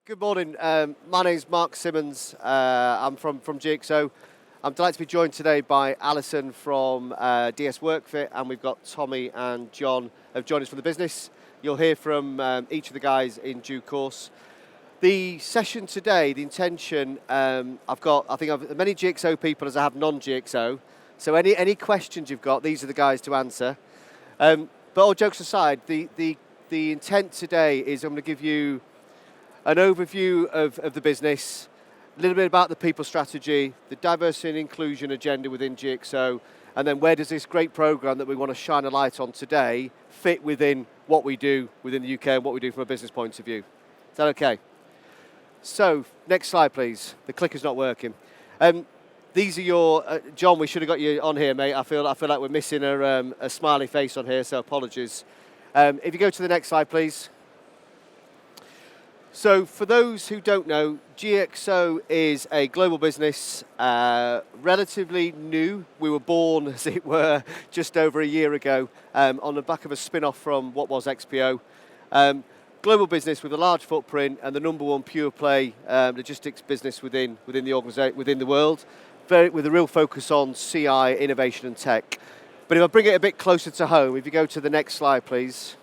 Good morning. My name's Mark Simmons. I'm from GXO. I'm delighted to be joined today by Alison from GxO Work Fit, and we've got Tommy and John have joined us from the business. You'll hear from each of the guys in due course. The session today, the intention, I think I've as many GXO people as I have non-GXO. So any questions you've got, these are the guys to answer. But all jokes aside, the intent today is I'm going to give you an overview of the business, a little bit about the people strategy, the diversity and inclusion agenda within GXO, and then where does this great program that we want to shine a light on today fit within what we do within the UK and what we do from a business point of view. Is that okay? So, next slide please. The clicker's not working. These are your, John, we should have got you on here, mate. I feel like we're missing a smiley face on here, so apologies. If you go to the next slide, please. So for those who don't know, GXO is a global business, relatively new. We were born, as it were, just over a year ago on the back of a spin-off from what was XPO. Global business with a large footprint and the number one pure play logistics business within the world, with a real focus on CI, innovation and tech. But if I bring it a bit closer to home, if you go to the next slide, please.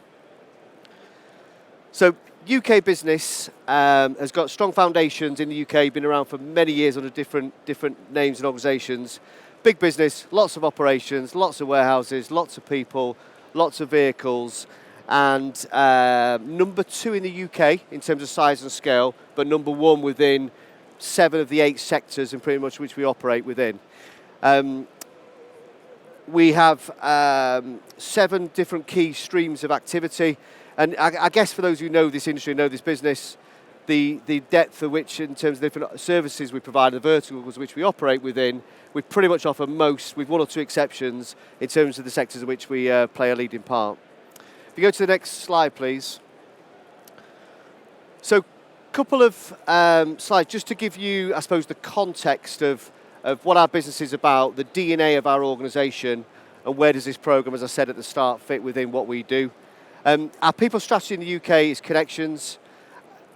So UK business has got strong foundations in the UK, been around for many years under different names and organisations. Big business, lots of operations, lots of warehouses, lots of people, lots of vehicles, and number 2 in the UK in terms of size and scale, but number 1 within 7 of the 8 sectors in pretty much which we operate within. We have 7 different key streams of activity. And I guess for those who know this industry, know this business, the depth of which, in terms of the different services we provide, the verticals which we operate within, we pretty much offer most, with 1 or 2 exceptions, in terms of the sectors in which we play a leading part. If you go to the next slide, please. So, a couple of slides just to give you, I suppose, the context of what our business is about, the DNA of our organisation, and where does this programme, as I said at the start, fit within what we do. Our people strategy in the UK is connections.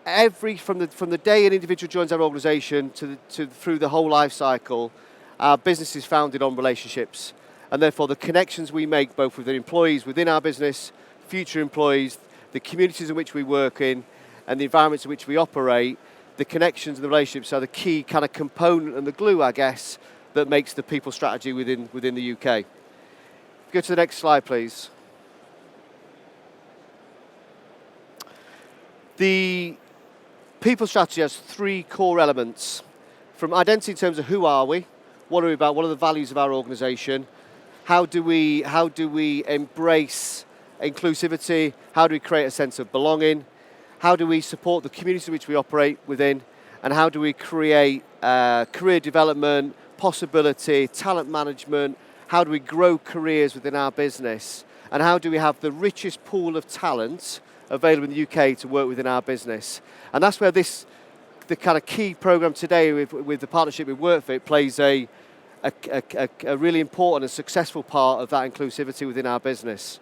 From the day an individual joins our organisation through the whole life cycle, our business is founded on relationships, and therefore the connections we make both with the employees within our business, future employees, the communities in which we work in, and the environments in which we operate, the connections and the relationships are the key kind of component and the glue, I guess, that makes the people strategy within the UK. Go to the next slide, please. The people strategy has 3 core elements. From identity in terms of who are we, what are we about, what are the values of our organisation, how do we embrace inclusivity, how do we create a sense of belonging, how do we support the community in which we operate within, and how do we create career development, possibility, talent management, how do we grow careers within our business, and how do we have the richest pool of talent available in the UK to work within our business. And that's where the kind of key programme today with the partnership with WorkFit plays a really important and successful part of that inclusivity within our business.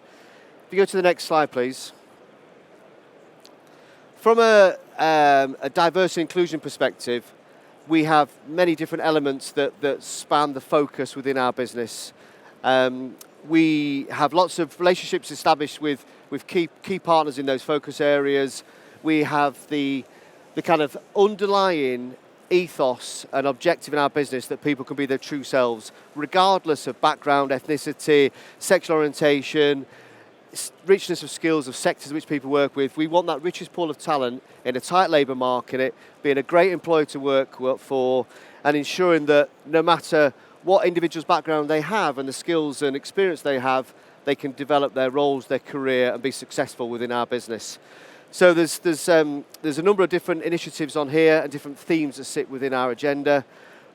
If you go to the next slide, please. From a diversity and inclusion perspective, we have many different elements that span the focus within our business. We have lots of relationships established with key partners in those focus areas. We have the kind of underlying ethos and objective in our business that people can be their true selves, regardless of background, ethnicity, sexual orientation, richness of skills of sectors which people work with. We want that richest pool of talent in a tight labour market, being a great employer to work for, and ensuring that no matter what individual's background they have and the skills and experience they have, they can develop their roles, their career, and be successful within our business. So there's a number of different initiatives on here and different themes that sit within our agenda.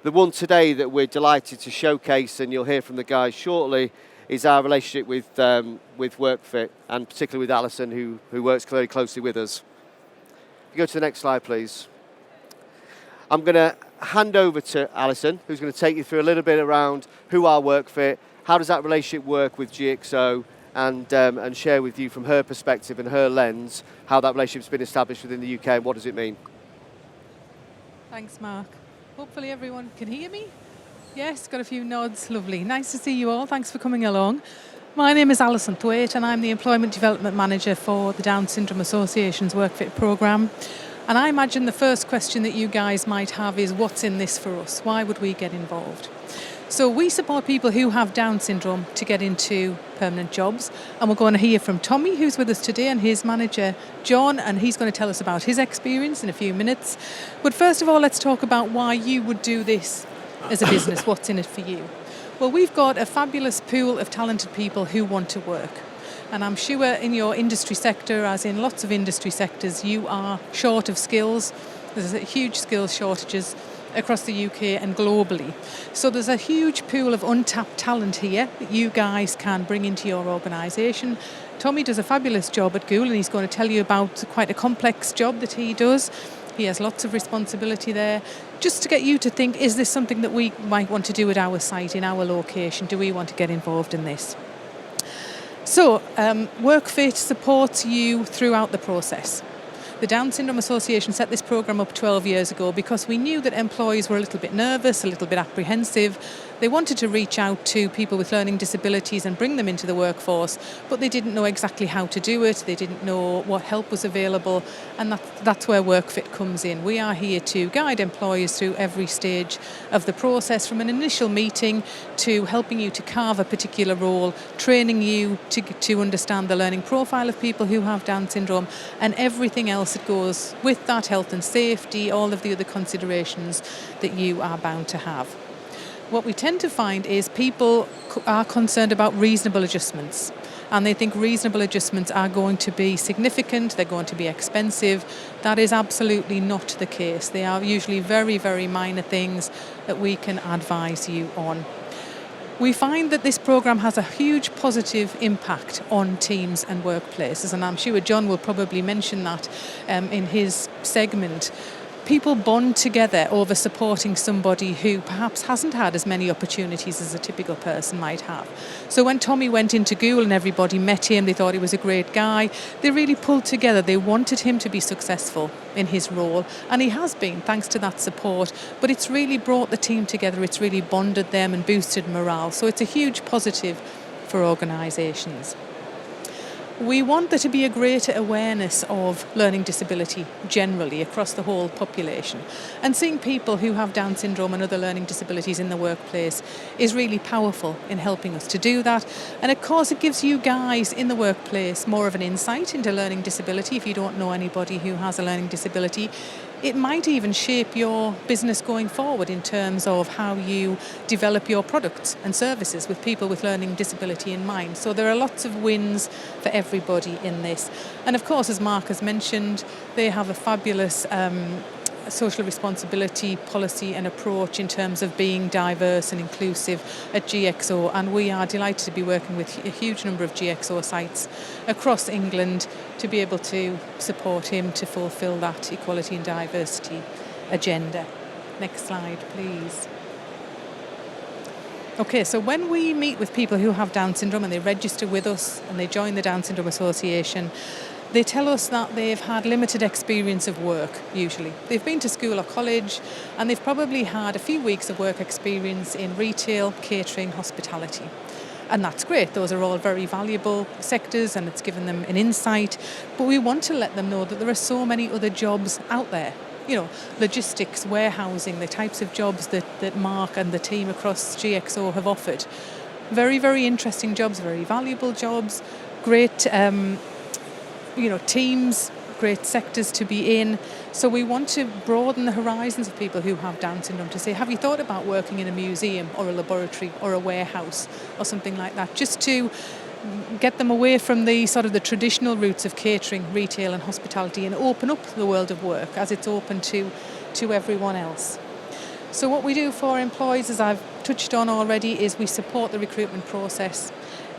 The one today that we're delighted to showcase, and you'll hear from the guys shortly, is our relationship with WorkFit, and particularly with Alison, who works very closely with us. If you go to the next slide, please. I'm going to hand over to Alison, who's going to take you through a little bit around who are WorkFit, how does that relationship work with GXO, and share with you from her perspective and her lens how that relationship's been established within the UK and what does it mean. Thanks, Mark. Hopefully everyone can hear me. Yes, got a few nods. Lovely. Nice to see you all. Thanks for coming along. My name is Alison Thwaite and I'm the Employment Development Manager for the Down Syndrome Association's WorkFit programme. And I imagine the first question that you guys might have is, what's in this for us? Why would we get involved? So we support people who have Down syndrome to get into permanent jobs, and we're going to hear from Tommy, who's with us today, and his manager John, and he's going to tell us about his experience in a few minutes. But first of all, let's talk about why you would do this as a business. What's in it for you? Well, we've got a fabulous pool of talented people who want to work. And I'm sure in your industry sector, as in lots of industry sectors, you are short of skills. There's huge skills shortages across the UK and globally. So there's a huge pool of untapped talent here that you guys can bring into your organisation. Tommy does a fabulous job at Goole and he's going to tell you about quite a complex job that he does. He has lots of responsibility there. Just to get you to think, is this something that we might want to do at our site, in our location? Do we want to get involved in this? So, WorkFit supports you throughout the process. The Down Syndrome Association set this programme up 12 years ago because we knew that employees were a little bit nervous, a little bit apprehensive. They wanted to reach out to people with learning disabilities and bring them into the workforce, but they didn't know exactly how to do it. They didn't know what help was available, and that's where WorkFit comes in. We are here to guide employers through every stage of the process, from an initial meeting to helping you to carve a particular role, training you to understand the learning profile of people who have Down syndrome, and everything else that goes with that, health and safety, all of the other considerations that you are bound to have. What we tend to find is people are concerned about reasonable adjustments, and they think reasonable adjustments are going to be significant, they're going to be expensive. That is absolutely not the case. They are usually very, very minor things that we can advise you on. We find that this programme has a huge positive impact on teams and workplaces, and I'm sure John will probably mention that in his segment. People bond together over supporting somebody who perhaps hasn't had as many opportunities as a typical person might have. So when Tommy went into Goole and everybody met him, they thought he was a great guy. They really pulled together. They wanted him to be successful in his role, and he has been, thanks to that support. But it's really brought the team together. It's really bonded them and boosted morale. So it's a huge positive for organisations. We want there to be a greater awareness of learning disability generally across the whole population. And seeing people who have Down syndrome and other learning disabilities in the workplace is really powerful in helping us to do that. And of course it gives you guys in the workplace more of an insight into learning disability. If you don't know anybody who has a learning disability, it might even shape your business going forward in terms of how you develop your products and services with people with learning disability in mind. So there are lots of wins for everybody in this. And of course, as Mark has mentioned, they have a fabulous social responsibility policy and approach in terms of being diverse and inclusive at GXO, and we are delighted to be working with a huge number of GXO sites across England to be able to support him to fulfil that equality and diversity agenda. Next slide, please. Okay, so when we meet with people who have Down syndrome and they register with us and they join the Down Syndrome Association, they tell us that they've had limited experience of work, usually. They've been to school or college and they've probably had a few weeks of work experience in retail, catering, hospitality. And that's great. Those are all very valuable sectors and it's given them an insight. But we want to let them know that there are so many other jobs out there. You know, logistics, warehousing, the types of jobs that Mark and the team across GXO have offered. Very, very interesting jobs, very valuable jobs, great teams, great sectors to be in. So we want to broaden the horizons of people who have Down syndrome to say, have you thought about working in a museum or a laboratory or a warehouse or something like that, just to get them away from the sort of the traditional routes of catering, retail and hospitality and open up the world of work as it's open to everyone else. So what we do for employees, as I've touched on already, is we support the recruitment process.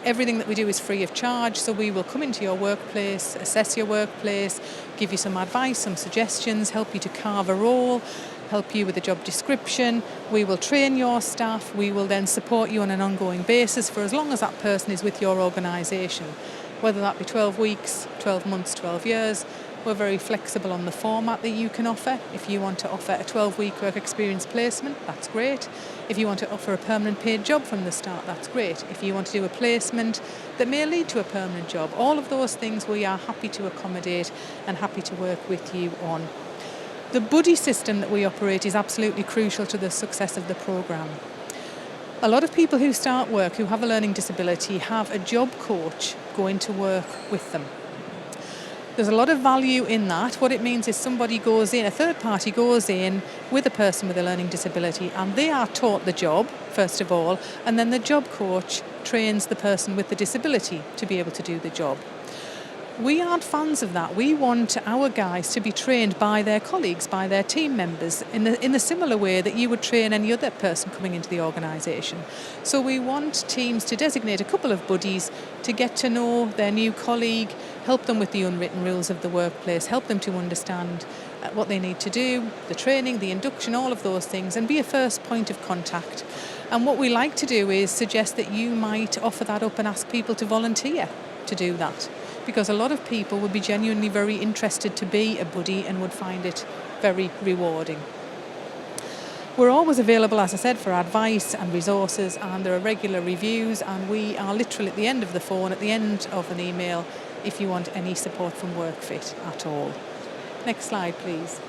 Everything that we do is free of charge, so we will come into your workplace, assess your workplace, give you some advice, some suggestions, help you to carve a role, help you with a job description. We will train your staff. We will then support you on an ongoing basis for as long as that person is with your organisation, whether that be 12 weeks, 12 months, 12 years. We're very flexible on the format that you can offer. If you want to offer a 12-week work experience placement, that's great. If you want to offer a permanent paid job from the start, that's great. If you want to do a placement that may lead to a permanent job, all of those things we are happy to accommodate and happy to work with you on. The buddy system that we operate is absolutely crucial to the success of the programme. A lot of people who start work who have a learning disability have a job coach going to work with them. There's a lot of value in that. What it means is somebody goes in, a third party goes in with a person with a learning disability, and they are taught the job, first of all, and then the job coach trains the person with the disability to be able to do the job. We aren't fans of that. We want our guys to be trained by their colleagues, by their team members, in the similar way that you would train any other person coming into the organisation. So we want teams to designate a couple of buddies to get to know their new colleague, help them with the unwritten rules of the workplace, help them to understand what they need to do, the training, the induction, all of those things, and be a first point of contact. And what we like to do is suggest that you might offer that up and ask people to volunteer to do that, because a lot of people would be genuinely very interested to be a buddy and would find it very rewarding. We're always available, as I said, for advice and resources, and there are regular reviews, and we are literally at the end of the phone, at the end of an email, if you want any support from WorkFit at all. Next slide, please.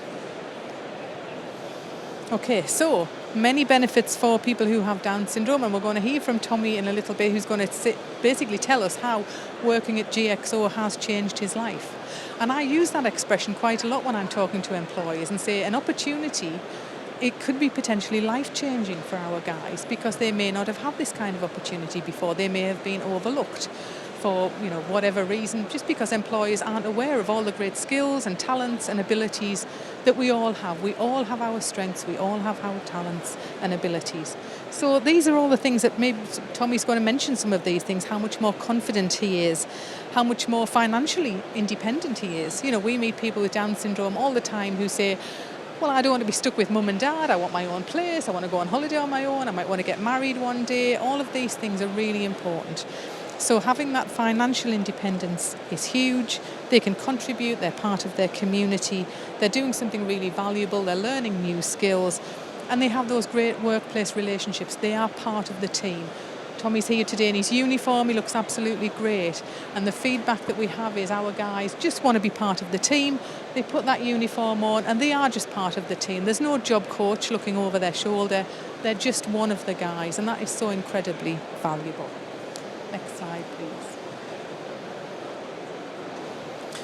Okay, so many benefits for people who have Down syndrome, and we're going to hear from Tommy in a little bit, who's going to basically tell us how working at GXO has changed his life. And I use that expression quite a lot when I'm talking to employers and say an opportunity, it could be potentially life-changing for our guys, because they may not have had this kind of opportunity before. They may have been overlooked for whatever reason, just because employers aren't aware of all the great skills and talents and abilities that we all have. We all have our strengths, we all have our talents and abilities. So these are all the things that maybe Tommy's going to mention, some of these things, how much more confident he is, how much more financially independent he is. We meet people with Down syndrome all the time who say, well, I don't want to be stuck with mum and dad, I want my own place, I want to go on holiday on my own, I might want to get married one day. All of these things are really important. So having that financial independence is huge. They can contribute, they're part of their community, they're doing something really valuable, they're learning new skills, and they have those great workplace relationships. They are part of the team. Tommy's here today in his uniform, he looks absolutely great, and the feedback that we have is our guys just want to be part of the team. They put that uniform on and they are just part of the team. There's no job coach looking over their shoulder, they're just one of the guys, and that is so incredibly valuable. Next slide, please.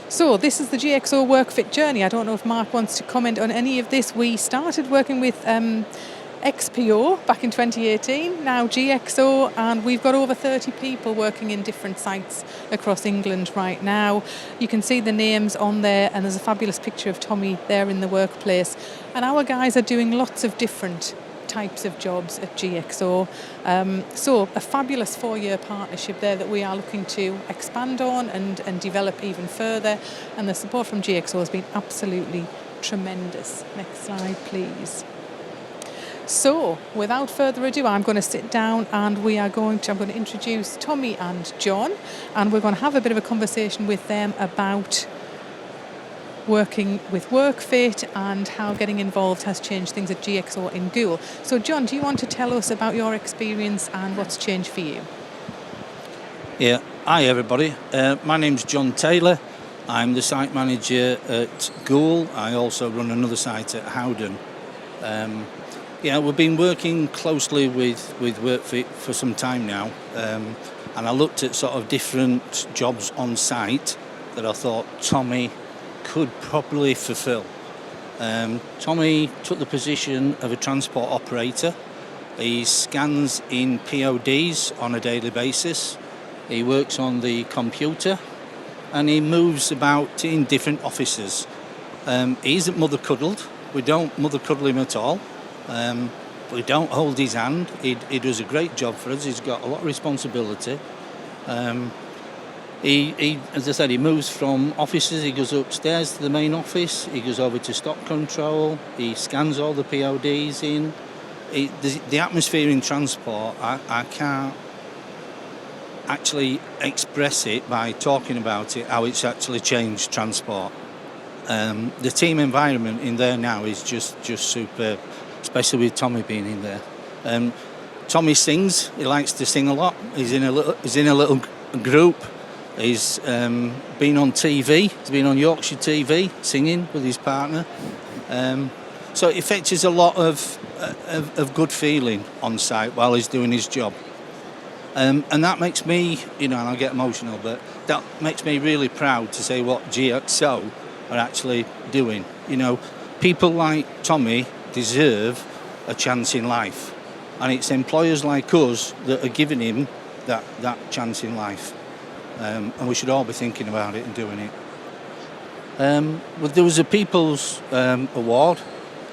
So this is the GXO Work Fit Journey. I don't know if Mark wants to comment on any of this. We started working with XPO back in 2018, now GXO, and we've got over 30 people working in different sites across England right now. You can see the names on there, and there's a fabulous picture of Tommy there in the workplace. And our guys are doing lots of different types of jobs at GXO. So a fabulous 4-year partnership there that we are looking to expand on and develop even further. And the support from GXO has been absolutely tremendous. Next slide, please. So, without further ado, I'm going to sit down and I'm going to introduce Tommy and John, and we're going to have a bit of a conversation with them about working with WorkFit and how getting involved has changed things at GXO in Goole. So, John, do you want to tell us about your experience and what's changed for you? Yeah, hi everybody. My name's John Taylor. I'm the site manager at Goole. I also run another site at Howden. We've been working closely with WorkFit for some time now, and I looked at sort of different jobs on site that I thought Tommy could probably fulfil. Tommy took the position of a transport operator. He scans in PODs on a daily basis. He works on the computer and he moves about in different offices. He isn't mother cuddled. We don't mother cuddle him at all. We don't hold his hand. He does a great job for us. He's got a lot of responsibility. He, as I said, he moves from offices. He goes upstairs to the main office. He goes over to stock control. He scans all the PODs in. The atmosphere in transport, I can't actually express it by talking about it, how it's actually changed transport. The team environment in there now is just superb, especially with Tommy being in there. Tommy sings. He likes to sing a lot. He's in a little group. He's been on TV. He's been on Yorkshire TV singing with his partner. So it fetches a lot of good feeling on site while he's doing his job. And that makes me, and I get emotional, but that makes me really proud to say what GXO are actually doing. People like Tommy deserve a chance in life. And it's employers like us that are giving him that chance in life. And we should all be thinking about it and doing it. There was a People's Award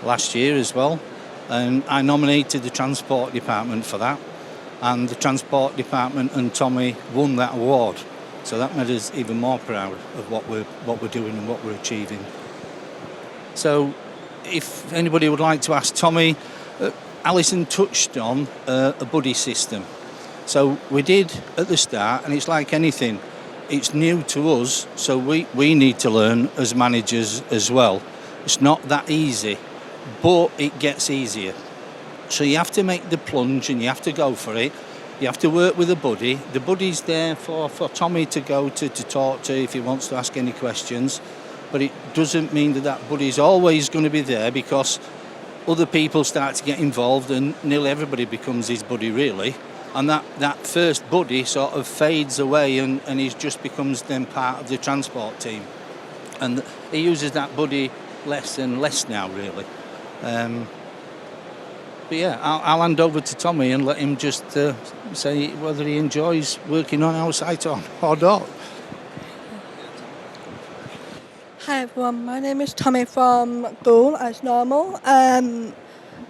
last year as well, and I nominated the Transport Department for that, and the Transport Department and Tommy won that award, so that made us even more proud of what we're doing and what we're achieving. So if anybody would like to ask Tommy, Alison touched on a buddy system. So we did at the start, and it's like anything, it's new to us, so we need to learn as managers as well. It's not that easy, but it gets easier. So you have to make the plunge and you have to go for it. You have to work with a buddy. The buddy's there for Tommy to go to talk to if he wants to ask any questions, but it doesn't mean that buddy's always going to be there, because other people start to get involved and nearly everybody becomes his buddy really. And that first buddy sort of fades away and he just becomes then part of the transport team. And he uses that buddy less and less now, really. But yeah, I'll hand over to Tommy and let him just say whether he enjoys working on our site or not. Hi everyone, my name is Tommy from Goole, as normal.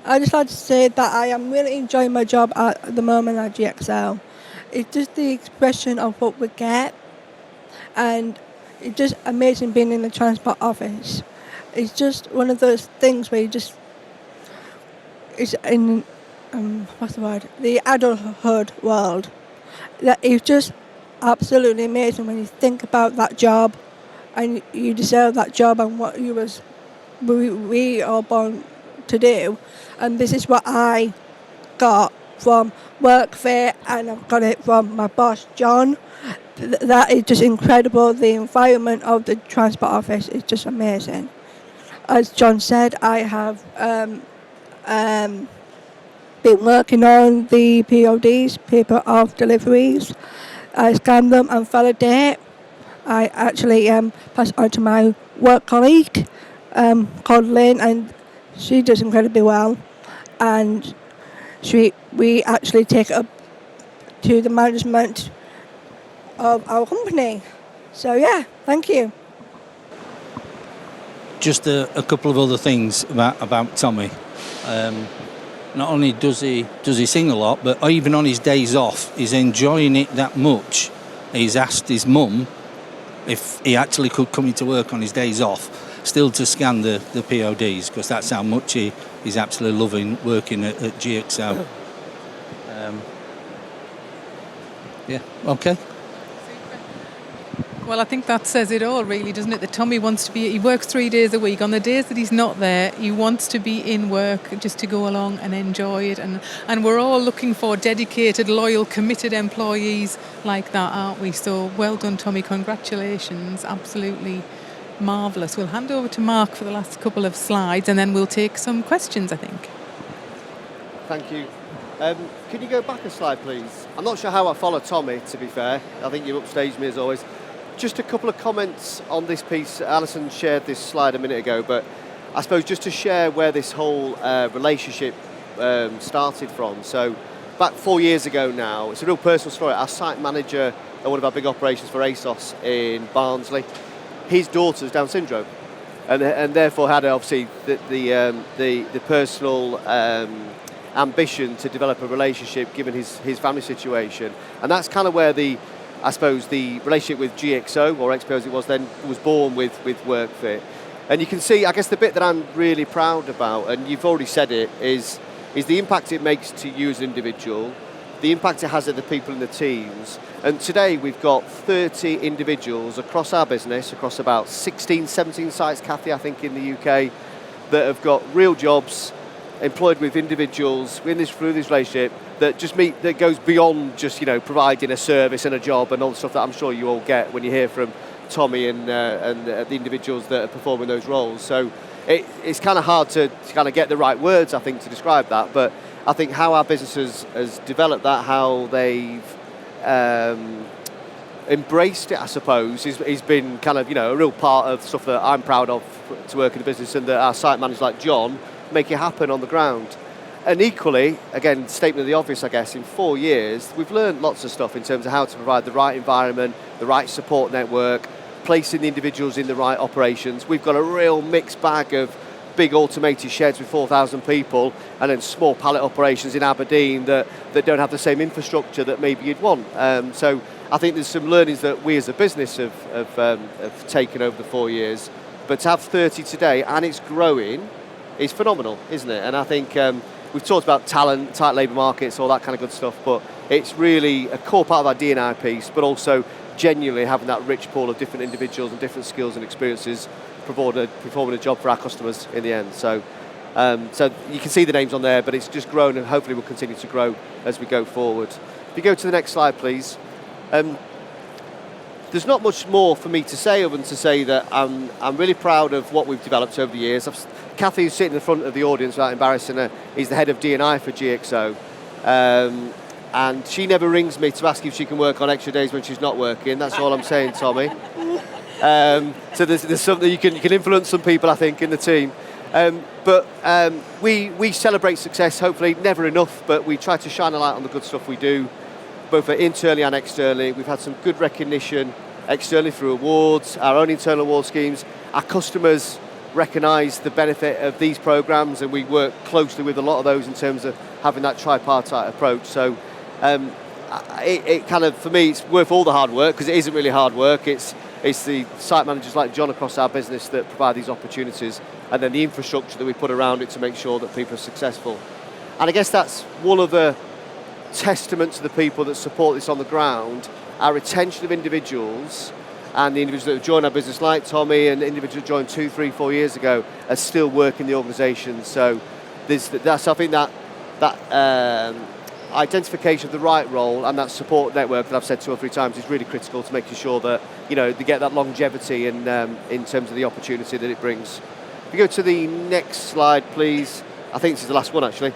I just like to say that I am really enjoying my job at the moment at GXO. It's just the expression of what we get, and it's just amazing being in the transport office. It's just one of those things where it's in, the adulthood world. That it's just absolutely amazing when you think about that job, and you deserve that job and what we are born to do. And this is what I got from Work Fit, and I've got it from my boss John. That is just incredible. The environment of the transport office is just amazing. As John said, I have been working on the PODs, paper of deliveries. I scanned them and validate. I actually passed on to my work colleague called Lynn, and she does incredibly well. And we actually take it up to the management of our company. So yeah, thank you. Just a couple of other things about Tommy. Not only does he sing a lot, but even on his days off, he's enjoying it that much. He's asked his mum if he actually could come into work on his days off, still to scan the PODs, because that's how much he's absolutely loving working at GXO. Yeah, okay. Well, I think that says it all, really, doesn't it? That Tommy he works 3 days a week. On the days that he's not there, he wants to be in work just to go along and enjoy it. And we're all looking for dedicated, loyal, committed employees like that, aren't we? So well done, Tommy. Congratulations. Absolutely marvellous. We'll hand over to Mark for the last couple of slides, and then we'll take some questions, I think. Thank you. Can you go back a slide, please? I'm not sure how I follow Tommy, to be fair. I think you upstaged me as always. Just a couple of comments on this piece. Alison shared this slide a minute ago, but I suppose just to share where this whole relationship started from. So back 4 years ago now, it's a real personal story. Our site manager at one of our big operations for ASOS in Barnsley, his daughter's Down syndrome, and therefore had obviously the personal ambition to develop a relationship given his family situation. And that's kind of where the relationship with GXO, or XPO as it was then, was born with WorkFit. And you can see, I guess the bit that I'm really proud about, and you've already said it, is the impact it makes to you as an individual, the impact it has at the people in the teams. And today we've got 30 individuals across our business, across about 16, 17 sites, Kathy, I think, in the UK, that have got real jobs, employed with individuals through this relationship that goes beyond just, providing a service and a job and all the stuff that I'm sure you all get when you hear from Tommy and the individuals that are performing those roles. So it's kind of hard to kind of get the right words, I think, to describe that. But I think how our business has developed that, how they've embraced it, I suppose, has been kind of, a real part of stuff that I'm proud of to work in the business, and that our site managers like John make it happen on the ground. And equally, again, statement of the obvious, I guess, in 4 years, we've learned lots of stuff in terms of how to provide the right environment, the right support network, placing the individuals in the right operations. We've got a real mixed bag of big automated sheds with 4,000 people, and then small pallet operations in Aberdeen that don't have the same infrastructure that maybe you'd want. So I think there's some learnings that we as a business have taken over the 4 years. But to have 30 today, and it's growing, is phenomenal, isn't it? And I think we've talked about talent, tight labour markets, all that kind of good stuff, but it's really a core part of our D&I piece, but also genuinely having that rich pool of different individuals and different skills and experiences performing a job for our customers in the end. So you can see the names on there, but it's just grown and hopefully will continue to grow as we go forward. If you go to the next slide, please. There's not much more for me to say other than to say that I'm really proud of what we've developed over the years. Kathy, who's sitting in the front of the audience without embarrassing her, is the head of D&I for GXO. And she never rings me to ask if she can work on extra days when she's not working. That's all I'm saying, Tommy. So there's something you can influence some people, I think, in the team. But we celebrate success, hopefully never enough, but we try to shine a light on the good stuff we do, both internally and externally. We've had some good recognition externally through awards, our own internal award schemes. Our customers recognise the benefit of these programmes, and we work closely with a lot of those in terms of having that tripartite approach. So it kind of, for me, it's worth all the hard work, because it isn't really hard work. It's the site managers like John across our business that provide these opportunities, and then the infrastructure that we put around it to make sure that people are successful. And I guess that's one of the testament to the people that support this on the ground. Our retention of individuals, and the individuals that have joined our business, like Tommy, and individuals who joined 2, 3, 4 years ago, are still working the organisation. So I think that identification of the right role and that support network that I've said 2 or 3 times is really critical to making sure that they get that longevity in terms of the opportunity that it brings. If you go to the next slide, please. I think this is the last one, actually.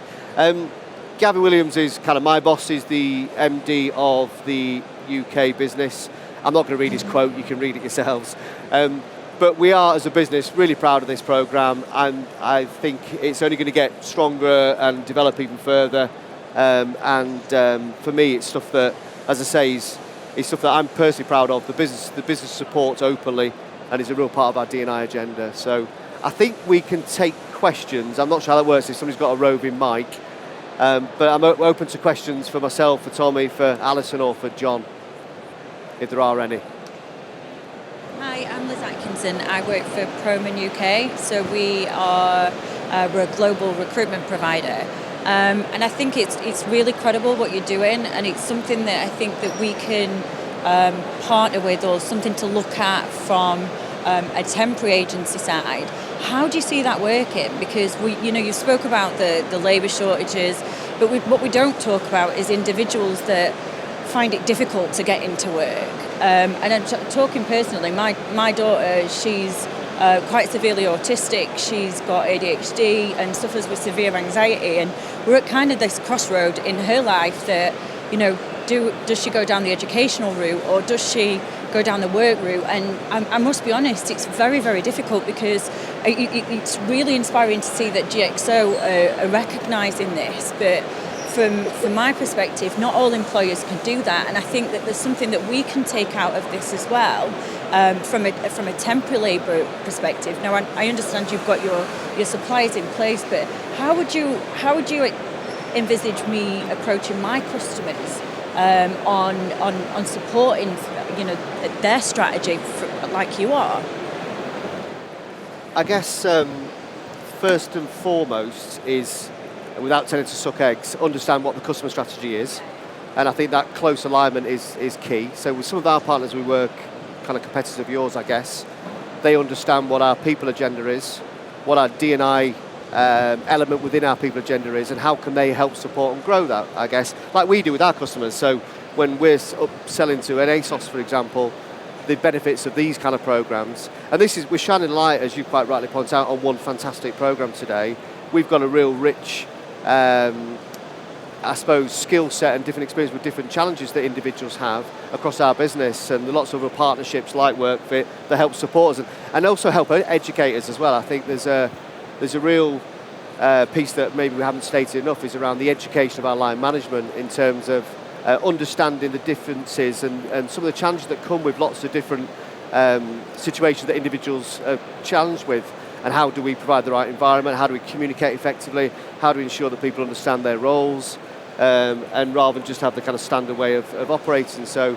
Gavin Williams is kind of my boss. He's the MD of the UK business. I'm not going to read his quote, you can read it yourselves. But we are, as a business, really proud of this programme, and I think it's only going to get stronger and develop even further. For me, it's stuff that, as I say, is stuff that I'm personally proud of. The business supports openly, and is a real part of our D&I agenda. So I think we can take questions. I'm not sure how that works if somebody's got a roving mic. But I'm open to questions for myself, for Tommy, for Alison, or for John, if there are any. Hi, I'm Liz Atkinson. I work for Proman UK. So we're a global recruitment provider. And I think it's really credible what you're doing, and it's something that I think that we can partner with, or something to look at from a temporary agency side. How do you see that working? Because you spoke about the labour shortages, but what we don't talk about is individuals that find it difficult to get into work. And I'm talking personally. My daughter, she's quite severely autistic. She's got ADHD and suffers with severe anxiety. And we're at kind of this crossroad in her life that, does she go down the educational route, or does she go down the work route? And I must be honest, it's very, very difficult, because it's really inspiring to see that GXO are recognising this. But from my perspective, not all employers can do that, and I think that there's something that we can take out of this as well, from a temporary labour perspective. Now, I understand you've got your suppliers in place, but how would you envisage me approaching my customers on supporting their strategy like you are? I guess first and foremost is, without tending to suck eggs, understand what the customer strategy is. And I think that close alignment is key. So with some of our partners, we work kind of competitors of yours, I guess. They understand what our people agenda is, what our D&I element within our people agenda is, and how can they help support and grow that, I guess, like we do with our customers. So when we're selling to an ASOS, for example, the benefits of these kind of programs, and we're shining light, as you quite rightly point out, on one fantastic program today. We've got a real rich, I suppose, skill set and different experience with different challenges that individuals have across our business, and lots of other partnerships like WorkFit that help support us and also help educate us as well. I think there's a real piece that maybe we haven't stated enough, is around the education of our line management in terms of understanding the differences and some of the challenges that come with lots of different situations that individuals are challenged with, and how do we provide the right environment, how do we communicate effectively, how do we ensure that people understand their roles, and rather than just have the kind of standard way of operating. So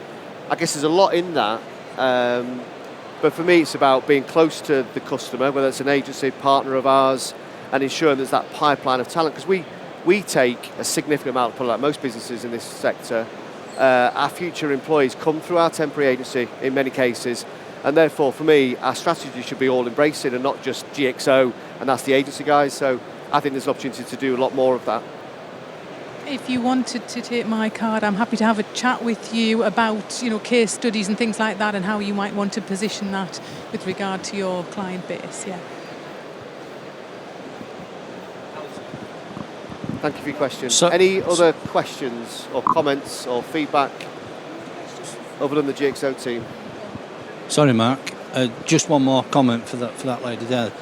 I guess there's a lot in that, but for me it's about being close to the customer, whether it's an agency partner of ours, and ensuring there's that pipeline of talent, because we take a significant amount of, probably like most businesses in this sector, our future employees come through our temporary agency in many cases, and therefore for me our strategy should be all embracing and not just GXO and that's the agency guys. So I think there's an opportunity to do a lot more of that. If you wanted to take my card, I'm happy to have a chat with you about, case studies and things like that, and how you might want to position that with regard to your client base. Yeah. Thank you for your question. So, any other questions or comments or feedback other than the GXO team? Sorry, Mark. Just one more comment for that lady there.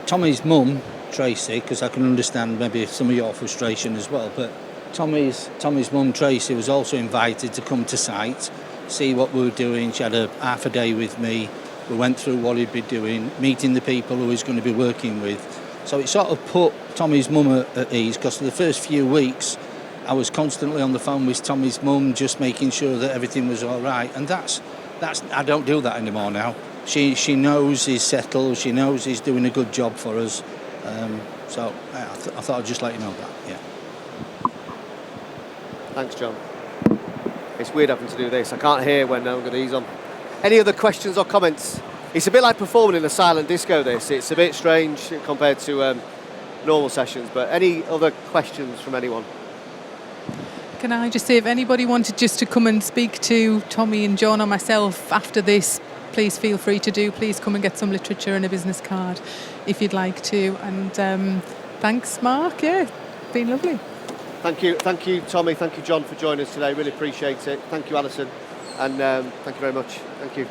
Tommy's mum, Tracy, because I can understand maybe some of your frustration as well, but Tommy's mum, Tracy, was also invited to come to site, see what we were doing. She had a half a day with me. We went through what he'd be doing, meeting the people who he's going to be working with. So it sort of put Tommy's mum at ease, because for the first few weeks I was constantly on the phone with Tommy's mum, just making sure that everything was all right. And that's I don't do that anymore now. She knows he's settled. She knows he's doing a good job for us. So I thought I'd just let you know that. Yeah. Thanks, John. It's weird having to do this. I can't hear when I'm going to ease on. Any other questions or comments? It's a bit like performing in a silent disco, this. It's a bit strange compared to normal sessions, but any other questions from anyone? Can I just say, if anybody wanted just to come and speak to Tommy and John or myself after this, please feel free to do. Please come and get some literature and a business card if you'd like to. And thanks, Mark. Yeah, it's been lovely. Thank you, Tommy. Thank you, John, for joining us today. Really appreciate it. Thank you, Alison, and thank you very much. Thank you.